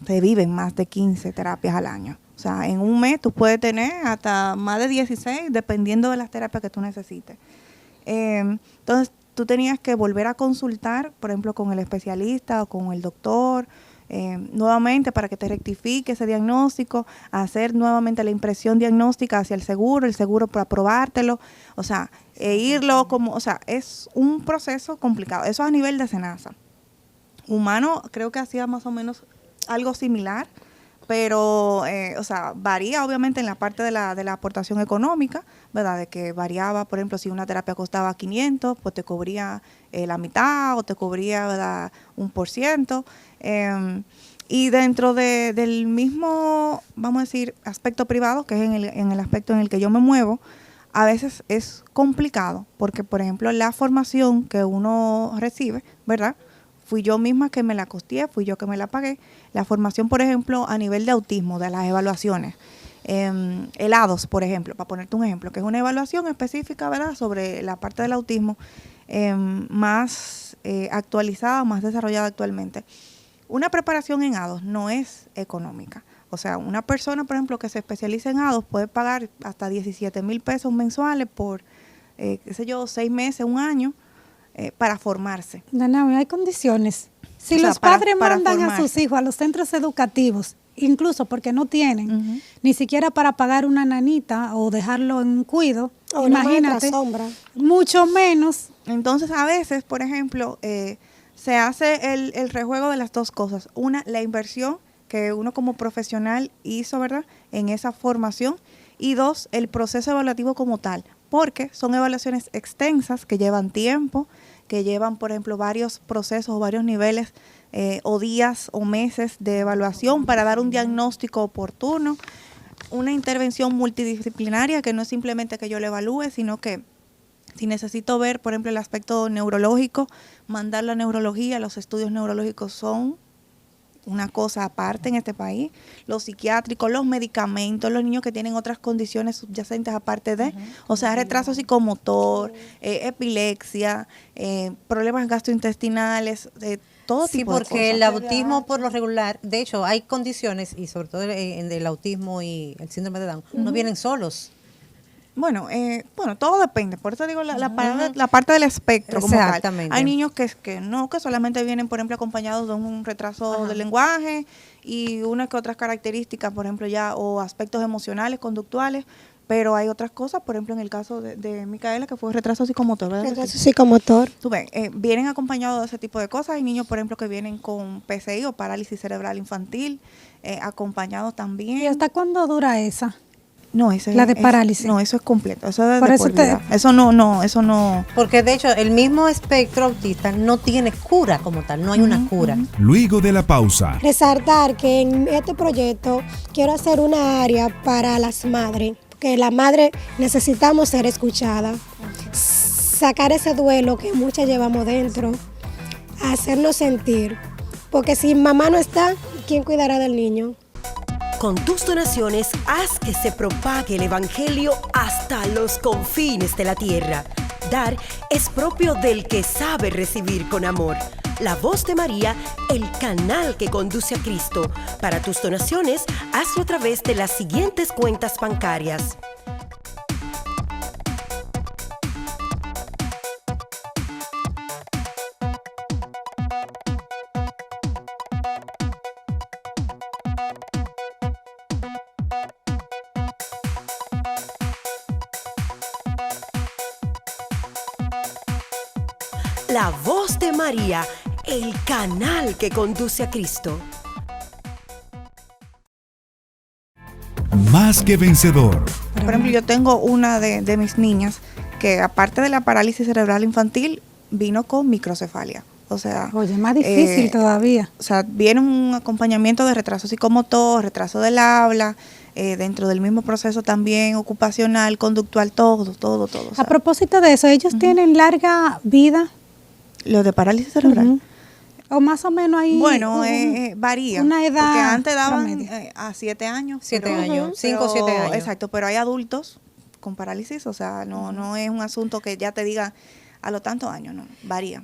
se viven más de 15 terapias al año. O sea, en un mes tú puedes tener hasta más de 16, dependiendo de las terapias que tú necesites. Entonces, tú tenías que volver a consultar, por ejemplo, con el especialista o con el doctor, nuevamente para que te rectifique ese diagnóstico, hacer nuevamente la impresión diagnóstica hacia el seguro para aprobártelo, o sea, es un proceso complicado. Eso a nivel de SENASA. humano creo que hacía más o menos algo similar, pero, o sea, varía obviamente en la parte de la aportación económica, ¿verdad? De que variaba, por ejemplo, si una terapia costaba 500, pues te cubría la mitad o te cubría, ¿verdad?, 1%. Y dentro del mismo, vamos a decir, aspecto privado, que es en el aspecto en el que yo me muevo, a veces es complicado, porque, por ejemplo, la formación que uno recibe, ¿verdad?, fui yo misma que me la costeé, fui yo que me la pagué. La formación, por ejemplo, a nivel de autismo, de las evaluaciones. El ADOS, por ejemplo, para ponerte un ejemplo, que es una evaluación específica, ¿verdad?, sobre la parte del autismo más actualizada, más desarrollada actualmente. Una preparación en ADOS no es económica. O sea, una persona, por ejemplo, que se especializa en ADOS puede pagar hasta 17,000 pesos mensuales por, qué sé yo, 6 meses, un año, para formarse. Danae, hay condiciones. Si O sea, los padres para mandan a formarse. sus hijos a los centros educativos, incluso porque no tienen ni siquiera para pagar una nanita o dejarlo en un cuido, O una imagínate, maestra sombra. mucho menos. Entonces, a veces, por ejemplo, se hace el rejuego de las dos cosas. Una, la inversión que uno como profesional hizo, ¿verdad?, en esa formación. Y dos, el proceso evaluativo como tal, porque son evaluaciones extensas que llevan tiempo, que llevan, por ejemplo, varios procesos o varios niveles o días o meses de evaluación para dar un diagnóstico oportuno, una intervención multidisciplinaria que no es simplemente que yo le evalúe, sino que si necesito ver, por ejemplo, el aspecto neurológico, mandarlo a neurología. Los estudios neurológicos son una cosa aparte en este país, los psiquiátricos, los medicamentos, los niños que tienen otras condiciones subyacentes aparte de, o sea, retraso psicomotor, epilepsia, problemas gastrointestinales, todo Sí, tipo de porque cosas. el autismo por lo regular, de hecho, hay condiciones, y sobre todo en el autismo y el síndrome de Down, no vienen solos. Bueno, todo depende. Por eso digo la parte del espectro como tal. Exactamente. Hay niños que solamente vienen, por ejemplo, acompañados de un retraso del lenguaje y unas que otras características, por ejemplo, ya o aspectos emocionales, conductuales. Pero hay otras cosas, por ejemplo, en el caso de Micaela, que fue retraso psicomotor, ¿verdad? Retraso psicomotor. Tú ves, vienen acompañados de ese tipo de cosas. Hay niños, por ejemplo, que vienen con PCI o parálisis cerebral infantil, acompañados también. ¿Y hasta cuándo dura esa? No, La de parálisis. No, eso es completo. Eso es Por de eso por vida. Eso no. Porque de hecho, el mismo espectro autista no tiene cura como tal, no hay una cura. Luego de la pausa, Resaltar que en este proyecto quiero hacer una área para las madres, porque las madres necesitamos ser escuchadas, sacar ese duelo que muchas llevamos dentro, hacernos sentir, porque si mamá no está, ¿quién cuidará del niño? Con tus donaciones, haz que se propague el Evangelio hasta los confines de la tierra. Dar es propio del que sabe recibir con amor. La Voz de María, el canal que conduce a Cristo. Para tus donaciones, hazlo a través de las siguientes cuentas bancarias. La Voz de María, el canal que conduce a Cristo. Más que vencedor. Por ejemplo, yo tengo una de mis niñas que, aparte de la parálisis cerebral infantil, vino con microcefalia. O sea, Oye, más difícil todavía. O sea, viene un acompañamiento de retraso psicomotor, retraso del habla, dentro del mismo proceso también ocupacional, conductual, todo. O sea, A propósito de eso, ¿ellos tienen larga vida? Lo de parálisis cerebral. O más o menos ahí. Bueno, varía. Una edad porque antes daban promedio. a 7 años. 7 años, 5 o 7 años. Exacto, pero hay adultos con parálisis, o sea, no es un asunto que ya te diga a los tantos años, no, varía.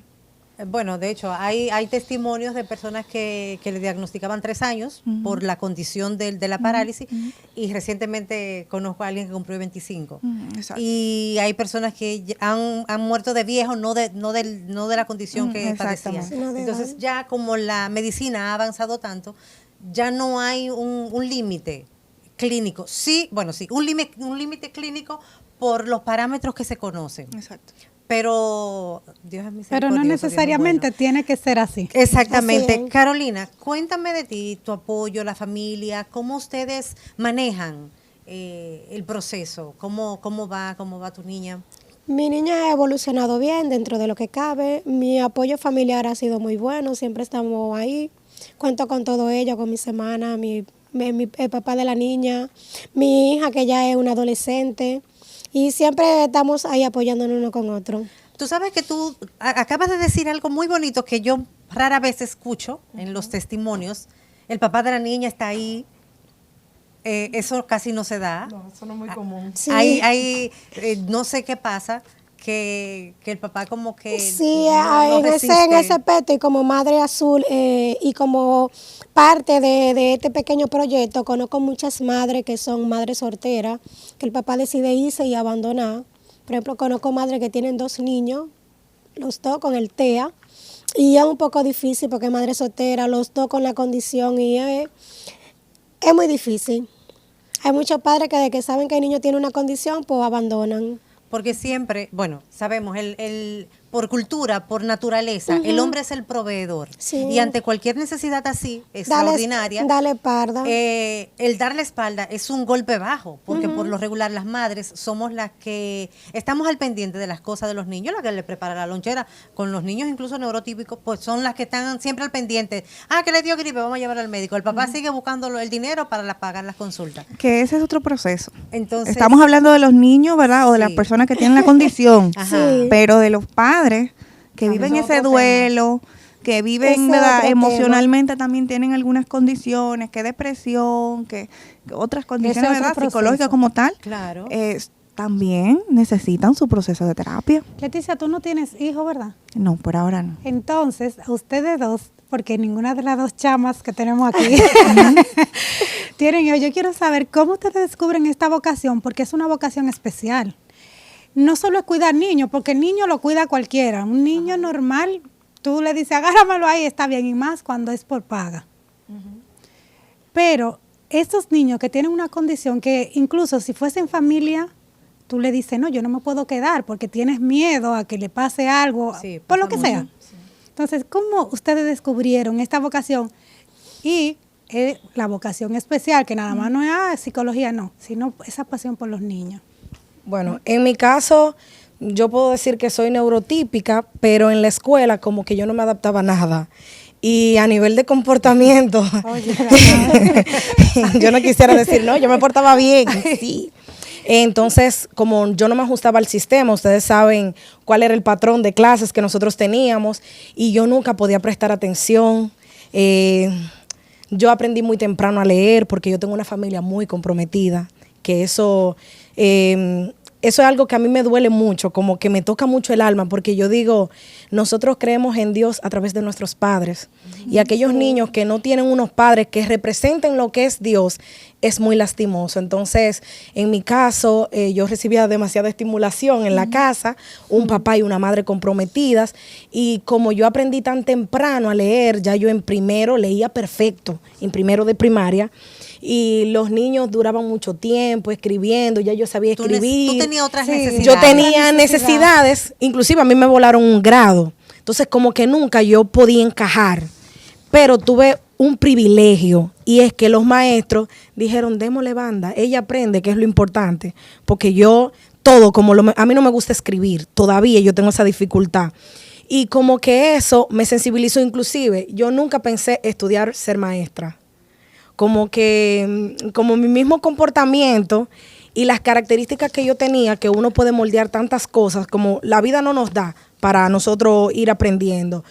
Bueno, de hecho, hay testimonios de personas que le diagnosticaban 3 años por la condición de la parálisis y recientemente conozco a alguien que cumplió 25. Exacto. Y hay personas que han muerto de viejo, no de la condición que padecían. exactamente. Entonces ya como la medicina ha avanzado tanto, ya no hay un límite clínico. Sí, un límite clínico por los parámetros que se conocen. Exacto. pero Dios es misericordioso. Pero no Dios es necesariamente bueno. tiene que ser así. Exactamente. Así es. Carolina, cuéntame de ti, tu apoyo, la familia, cómo ustedes manejan el proceso, cómo va tu niña. Mi niña ha evolucionado bien dentro de lo que cabe. Mi apoyo familiar ha sido muy bueno, siempre estamos ahí. Cuento con todo ello, con mis hermanas, el papá de la niña, mi hija que ya es una adolescente. Y siempre estamos ahí apoyándonos uno con otro. Tú sabes que tú acabas de decir algo muy bonito que yo rara vez escucho en los testimonios. El papá de la niña está ahí. Eso casi no se da. No, eso no es muy común. Sí. No sé qué pasa, que el papá como que Sí, no en resiste. ese aspecto y como Madre Azul y como parte de este pequeño proyecto, conozco muchas madres que son madres solteras, que el papá decide irse y abandonar. Por ejemplo, conozco madres que tienen 2 niños, los 2 con el TEA, y es un poco difícil porque es madre soltera, los 2 con la condición, y es muy difícil. Hay muchos padres que de que saben que el niño tiene una condición, pues abandonan. Porque siempre, bueno, sabemos, por cultura, por naturaleza, el hombre es el proveedor. Sí. Y ante cualquier necesidad así, extraordinaria, Dale parda. el darle espalda es un golpe bajo, porque por lo regular las madres somos las que estamos al pendiente de las cosas de los niños, las que le prepara la lonchera. Con los niños incluso neurotípicos, pues son las que están siempre al pendiente. Que le dio gripe, vamos a llevar al médico. El papá sigue buscando el dinero para pagar las consultas. Que ese es otro proceso. Entonces, Estamos hablando de los niños, ¿verdad? O de las Sí. personas que tienen la condición. Ajá. Sí. Pero de los padres que También viven es ese otro duelo, que viven, Ese ¿verdad? otro Emocionalmente también tienen algunas condiciones, que depresión, que otras condiciones, Ese otro ¿verdad? proceso. Psicológicas como tal. Claro. También necesitan su proceso de terapia. Leticia, tú no tienes hijos, ¿verdad? No, por ahora no. Entonces, a ustedes dos, porque ninguna de las 2 chamas que tenemos aquí tienen hijos, yo quiero saber cómo ustedes descubren esta vocación, porque es una vocación especial. No solo es cuidar niños, porque el niño lo cuida cualquiera. Un niño normal, tú le dices, agárramelo ahí, está bien, y más cuando es por paga. Pero estos niños que tienen una condición que incluso si fuesen familia, tú le dices, no, yo no me puedo quedar porque tienes miedo a que le pase algo, Sí, por lo pasa que sea. mucho. Entonces, ¿cómo ustedes descubrieron esta vocación? Y la vocación especial, que nada más no es psicología, no, sino esa pasión por los niños. Bueno, en mi caso, yo puedo decir que soy neurotípica, pero en la escuela como que yo no me adaptaba a nada. Y a nivel de comportamiento, yo no quisiera decir, no, yo me portaba bien, sí. Entonces, como yo no me ajustaba al sistema, ustedes saben cuál era el patrón de clases que nosotros teníamos y yo nunca podía prestar atención. Yo aprendí muy temprano a leer porque yo tengo una familia muy comprometida, que eso es algo que a mí me duele mucho, como que me toca mucho el alma, porque yo digo, nosotros creemos en Dios a través de nuestros padres. Y aquellos niños que no tienen unos padres que representen lo que es Dios, es muy lastimoso. Entonces, en mi caso, yo recibía demasiada estimulación en la casa, un papá y una madre comprometidas, y como yo aprendí tan temprano a leer, ya yo en primero leía perfecto, en primero de primaria, y los niños duraban mucho tiempo escribiendo, ya yo sabía escribir. Tú tenías otras Sí. necesidades. Yo tenía necesidades, inclusive a mí me volaron un grado, entonces como que nunca yo podía encajar, pero tuve un privilegio y es que los maestros dijeron, démosle banda, ella aprende, que es lo importante, porque yo todo, a mí no me gusta escribir, todavía yo tengo esa dificultad. Y como que eso me sensibilizó inclusive, yo nunca pensé estudiar ser maestra. Como mi mismo comportamiento y las características que yo tenía, que uno puede moldear tantas cosas, como la vida no nos da para nosotros ir aprendiendo.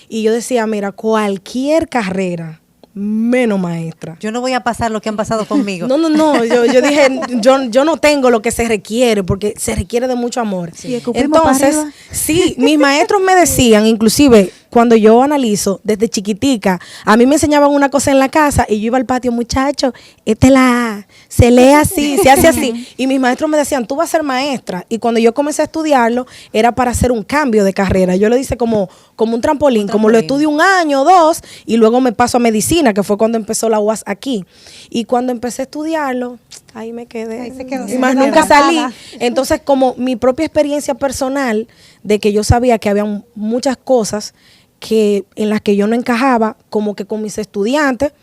Y yo decía, mira, cualquier carrera, menos maestra. Yo no voy a pasar lo que han pasado conmigo. No, yo dije, yo no tengo lo que se requiere, porque se requiere de mucho amor. Sí, escupimos para Entonces, arriba. sí, mis maestros me decían, inclusive, cuando yo analizo, desde chiquitica, a mí me enseñaban una cosa en la casa y yo iba al patio, muchacho, se lee así, se hace así. Y mis maestros me decían, tú vas a ser maestra. Y cuando yo comencé a estudiarlo, era para hacer un cambio de carrera. Yo lo hice como un trampolín, como lo estudio 1 año o 2, y luego me paso a medicina, que fue cuando empezó la UAS aquí. Y cuando empecé a estudiarlo, ahí me quedé. Ahí se quedó. Y más Se nunca quedó salí. atrapada. Entonces, como mi propia experiencia personal de que yo sabía que había muchas cosas en las que yo no encajaba, como que con mis estudiantes,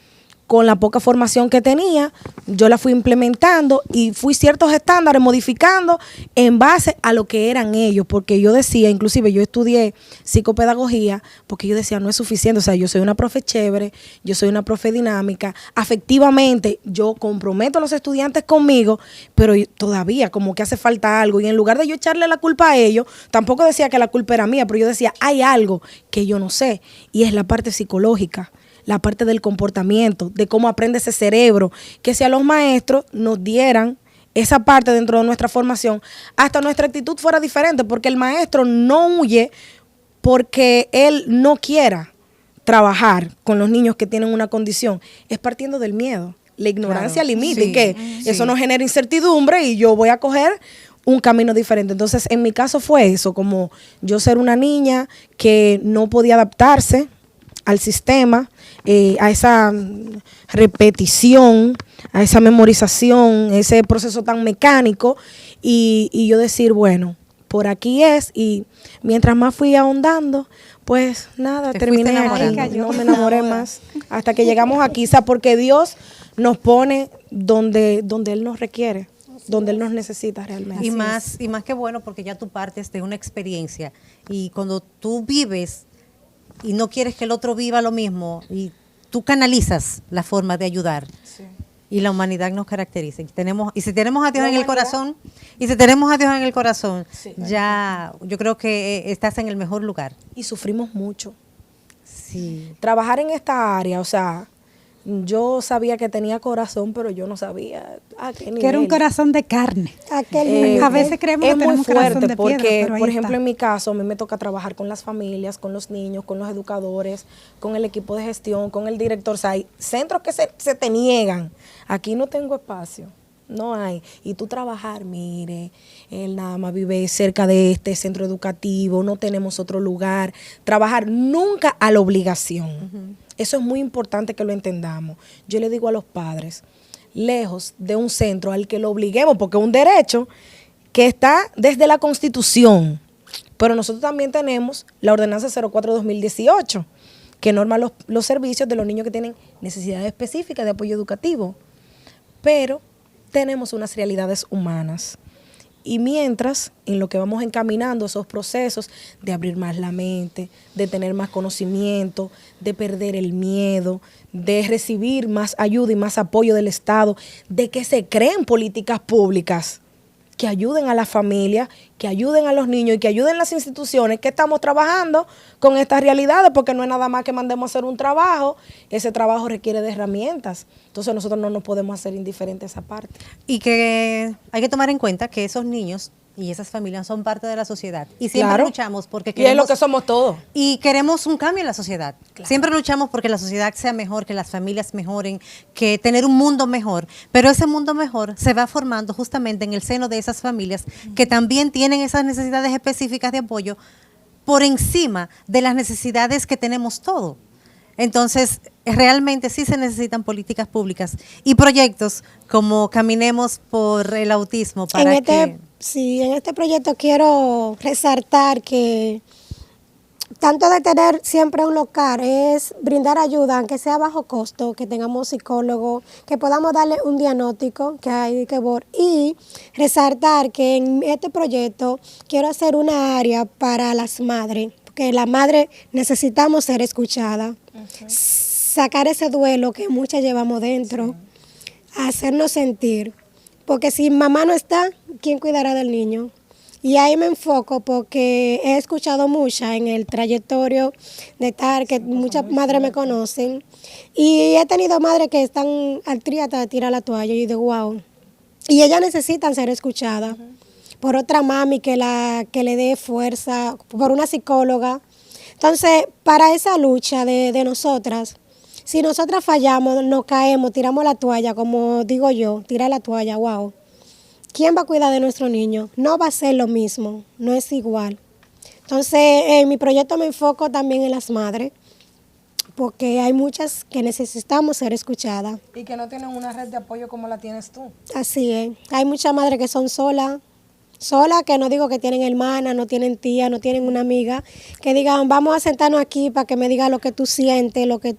con la poca formación que tenía, yo la fui implementando y fui ciertos estándares modificando en base a lo que eran ellos, porque yo decía, inclusive yo estudié psicopedagogía, porque yo decía, no es suficiente, o sea, yo soy una profe chévere, yo soy una profe dinámica, afectivamente yo comprometo a los estudiantes conmigo, pero todavía como que hace falta algo, y en lugar de yo echarle la culpa a ellos, tampoco decía que la culpa era mía, pero yo decía, hay algo que yo no sé, y es la parte psicológica, la parte del comportamiento, de cómo aprende ese cerebro, que si a los maestros nos dieran esa parte dentro de nuestra formación, hasta nuestra actitud fuera diferente, porque el maestro no huye porque él no quiera trabajar con los niños que tienen una condición, es partiendo del miedo, la ignorancia al límite, sí, que eso nos genera incertidumbre y yo voy a coger un camino diferente. Entonces, en mi caso fue eso, como yo ser una niña que no podía adaptarse al sistema, a esa repetición, a esa memorización, ese proceso tan mecánico, y yo decir, bueno, por aquí es, y mientras más fui ahondando, pues nada, terminé aquí, no me enamoré más, hasta que llegamos aquí, o sea, porque Dios nos pone donde Él nos requiere, donde Él nos necesita realmente. Y más que bueno, porque ya tú partes de una experiencia, y cuando tú vives y no quieres que el otro viva lo mismo, y tú canalizas la forma de ayudar. Sí. Y la humanidad nos caracteriza. Y si tenemos a Dios en el corazón, sí, ya yo creo que estás en el mejor lugar. Y sufrimos mucho. Sí. Trabajar en esta área, o sea, yo sabía que tenía corazón, pero yo no sabía a qué nivel. Que era un corazón de carne. A veces creemos que tenemos un corazón de piedra, porque, pero por ejemplo, en mi caso, a mí me toca trabajar con las familias, con los niños, con los educadores, con el equipo de gestión, con el director. O sea, hay centros que se te niegan. Aquí no tengo espacio. No hay. Y tú trabajar, mire, él nada más vive cerca de este centro educativo, no tenemos otro lugar. Trabajar nunca a la obligación. Eso es muy importante que lo entendamos. Yo le digo a los padres, lejos de un centro al que lo obliguemos, porque es un derecho que está desde la Constitución. Pero nosotros también tenemos la Ordenanza 04/2018, que norma los servicios de los niños que tienen necesidades específicas de apoyo educativo. Pero tenemos unas realidades humanas. Y mientras, en lo que vamos encaminando esos procesos de abrir más la mente, de tener más conocimiento, de perder el miedo, de recibir más ayuda y más apoyo del Estado, de que se creen políticas públicas que ayuden a la familia, que ayuden a los niños y que ayuden las instituciones que estamos trabajando con estas realidades, porque no es nada más que mandemos a hacer un trabajo, ese trabajo requiere de herramientas. Entonces nosotros no nos podemos hacer indiferentes a esa parte. Y que hay que tomar en cuenta que esos niños y esas familias son parte de la sociedad. Y siempre luchamos porque queremos... Y es lo que somos todos. Y queremos un cambio en la sociedad. Claro. Siempre luchamos porque la sociedad sea mejor, que las familias mejoren, que tener un mundo mejor. Pero ese mundo mejor se va formando justamente en el seno de esas familias que también tienen esas necesidades específicas de apoyo por encima de las necesidades que tenemos todos. Entonces, realmente sí se necesitan políticas públicas y proyectos como Caminemos por el Autismo para Sí, en este proyecto quiero resaltar que tanto de tener siempre un local es brindar ayuda, aunque sea a bajo costo, que tengamos psicólogos, que podamos darle un diagnóstico que hay que ver, y resaltar que en este proyecto quiero hacer una área para las madres, porque las madres necesitamos ser escuchadas, sacar ese duelo que muchas llevamos dentro, hacernos sentir. Porque si mamá no está, ¿quién cuidará del niño? Y ahí me enfoco porque he escuchado muchas en el trayectorio de estar, que muchas madres me conocen. Y he tenido madres que están al triata de tirar la toalla y digo, wow. Y ellas necesitan ser escuchadas por otra mami que le dé fuerza, por una psicóloga. Entonces, para esa lucha de nosotras, si nosotras fallamos, nos caemos, tiramos la toalla, como digo yo, tirar la toalla, wow. ¿Quién va a cuidar de nuestro niño? No va a ser lo mismo, no es igual. Entonces, en mi proyecto me enfoco también en las madres, porque hay muchas que necesitamos ser escuchadas. Y que no tienen una red de apoyo como la tienes tú. Así es. Hay muchas madres que son solas, sola, que no digo que tienen hermana, no tienen tía, no tienen una amiga, que digan, vamos a sentarnos aquí para que me diga lo que tú sientes, lo que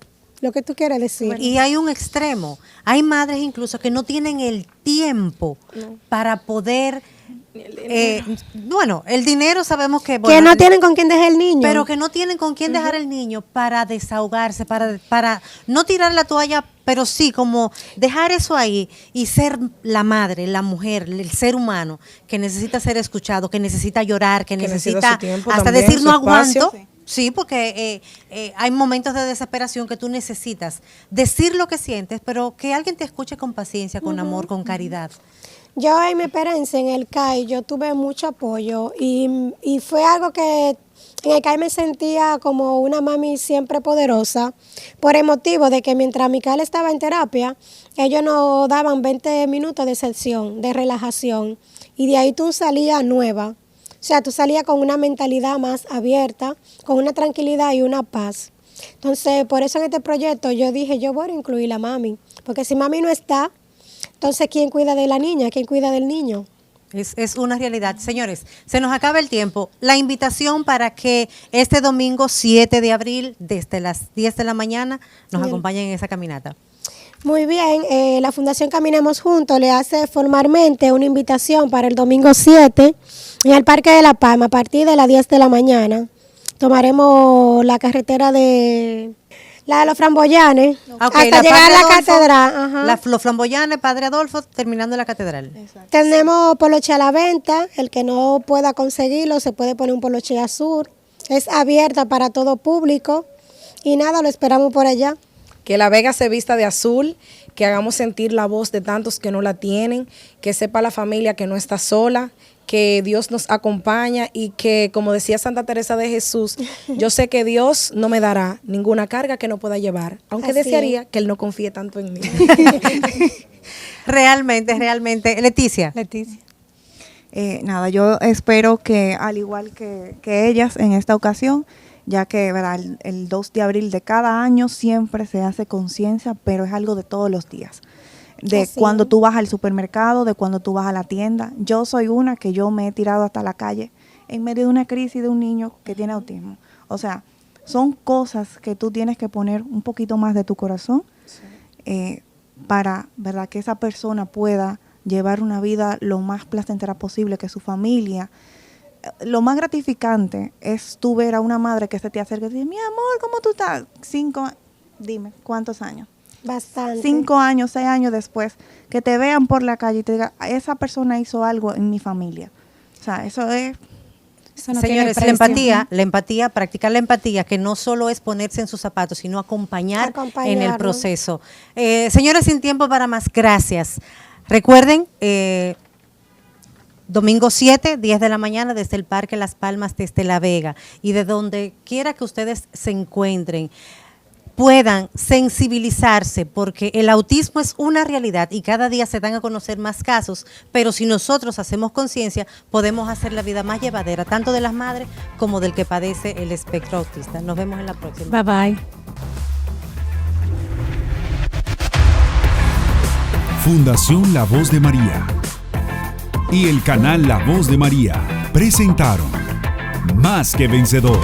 tú quieres decir. Y hay un extremo. Hay madres incluso que no tienen el tiempo para poder... el dinero sabemos que... que no tienen con quién dejar el niño. Pero que no tienen con quién dejar el niño para desahogarse, para no tirar la toalla, pero sí como dejar eso ahí y ser la madre, la mujer, el ser humano que necesita ser escuchado, que necesita llorar, que necesita su tiempo hasta también, decir su no espacio. aguanto. Sí, porque hay momentos de desesperación que tú necesitas decir lo que sientes, pero que alguien te escuche con paciencia, con amor, con caridad. Yo en mi experiencia en el CAI, yo tuve mucho apoyo y fue algo que en el CAI me sentía como una mami siempre poderosa por el motivo de que mientras Micaela estaba en terapia, ellos nos daban 20 minutos de sesión, de relajación, y de ahí tú salías nueva. O sea, tú salías con una mentalidad más abierta, con una tranquilidad y una paz. Entonces, por eso en este proyecto yo dije, yo voy a incluir a mami, porque si mami no está, entonces ¿quién cuida de la niña? ¿Quién cuida del niño? Es una realidad. Señores, se nos acaba el tiempo. La invitación para que este domingo 7 de abril, desde las 10 de la mañana, nos acompañen en esa caminata. Muy bien, la Fundación Caminemos Juntos le hace formalmente una invitación para el domingo 7 en el Parque de La Palma a partir de las 10 de la mañana. Tomaremos la carretera de los Framboyanes hasta llegar a la catedral. Los Framboyanes, Padre Adolfo, terminando la catedral. Exacto. Tenemos poloche a la venta, el que no pueda conseguirlo se puede poner un poloche azul. Es abierta para todo público y nada, lo esperamos por allá. Que La Vega se vista de azul, que hagamos sentir la voz de tantos que no la tienen, que sepa la familia que no está sola, que Dios nos acompaña y que, como decía Santa Teresa de Jesús, yo sé que Dios no me dará ninguna carga que no pueda llevar, aunque Así desearía que Él no confíe tanto en mí. Realmente. Leticia. Nada, yo espero que al igual que ellas en esta ocasión, ya que ¿verdad? El 2 de abril de cada año siempre se hace conciencia, pero es algo de todos los días. De Así cuando es. tú vas al supermercado, de cuando tú vas a la tienda. Yo soy una que yo me he tirado hasta la calle en medio de una crisis de un niño que tiene autismo. O sea, son cosas que tú tienes que poner un poquito más de tu corazón para ¿verdad? Que esa persona pueda llevar una vida lo más placentera posible, que su familia. Lo más gratificante es tú ver a una madre que se te acerca y dice, mi amor, ¿cómo tú estás? 5, dime, ¿cuántos años? Bastante. 5 años, 6 años después, que te vean por la calle y te digan, esa persona hizo algo en mi familia. O sea, eso es... Eso no tiene Señores, la empatía, practicar la empatía, que no solo es ponerse en sus zapatos, sino acompañar en el proceso. Señores, sin tiempo para más, gracias. Recuerden, domingo 7, 10 de la mañana, desde el Parque Las Palmas, desde La Vega, y de donde quiera que ustedes se encuentren, puedan sensibilizarse, porque el autismo es una realidad y cada día se dan a conocer más casos, pero si nosotros hacemos conciencia, podemos hacer la vida más llevadera, tanto de las madres como del que padece el espectro autista. Nos vemos en la próxima. Bye bye. Fundación La Voz de María y el canal La Voz de María presentaron Más que Vencedor.